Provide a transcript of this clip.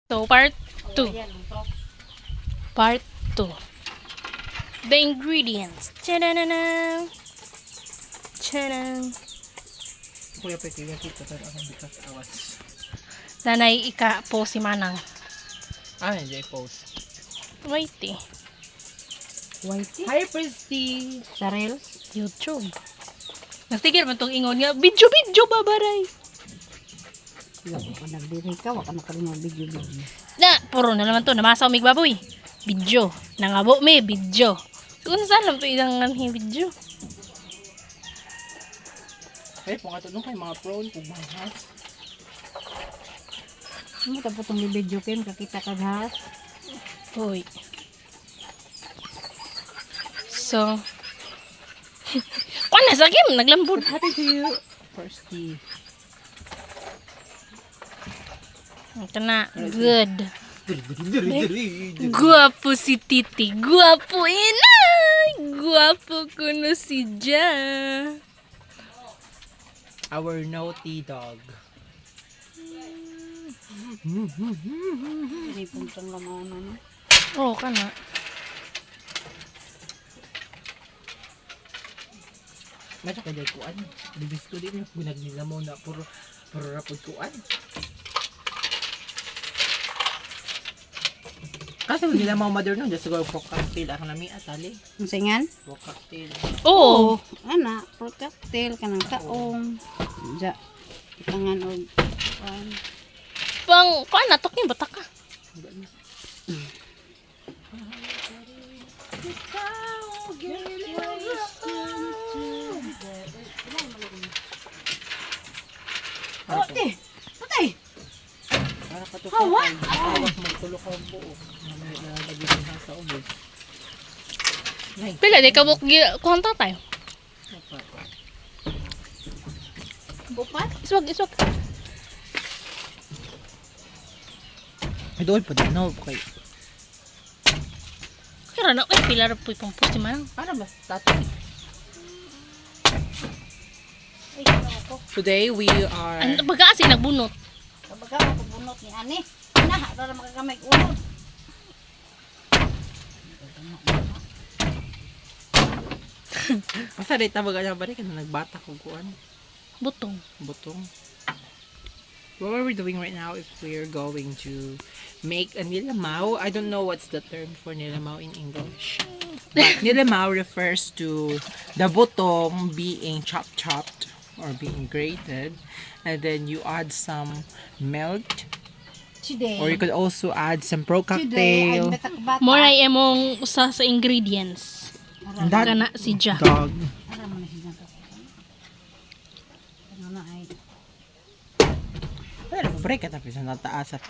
So, part 2. Part 2. The ingredients. Tadadana! Tadam! Kuya pa kaya kita tayo akong bikas awas. Nanay ika po si Manang. Hindi post. Wait eh. Whitey? Hi, Pristy! Sa Reels? YouTube. Nagtigil man tong ingon nga, video babaray. Waka nagdiri ka, waka nakaroon ng video. Na, puro na naman to. Namasaw mig baboy. Video. Nangabo me, video. Kung saan lang to ilang video. Ay, pangatulong kay mga prawn kung mahas. Ano tapos itong video kin, kakita kaghas. Hoy. So, na sa game, naglambod. Happy to you, Pristy. Ito na, good. Guwapo si Titi. Guwapo inay. Guwapo kuno si Ja. Our naughty dog. Hindi puntang lamaw na no. Oo, ka na. Medyo kaya kuan. Bibis ko din yung gunag nila mo na puro rapod kuan. Kasi hindi na mga mother nun, just go for cocktail. Ako nami atali. Ang singan? For cocktail. Oo. Ana, pro cocktail ka ng kaong. Ja, itangan o. Pang, kuan na, tok niya, batak ka. Patay! Patay! Para pa to Hawa! Awas magtulo ka ang buo. Nalagay din sa ubos. Pila, di ka buk, kuhanta tayo. Bupat? Iswag, iswag. Ay, doon pa din. No, okay. Kaya na, ay, pila rin po yung pampusti man. Para mas tatay. Today we are... Ano, baga kasi nagbunot. Kabaga ako bunot ni Ani. Nah, para makakamay unod. Basta rin tabaga niya ba rin? Kasi nagbata ko kuan. Butong. Butong. What we're doing right now is we're going to make a nilamao. I don't know what's the term for nilamao in English. But nilamao refers to the butong being chopped or being grated. And then you add some milk. Today. Or you could also add some pro Today, ay cocktail. metakbata. More ay emong usa sa ingredients. And that Kana si Ja. dog. Ara man siya ka. Ano na ay. Pero break ka tapos na nataas at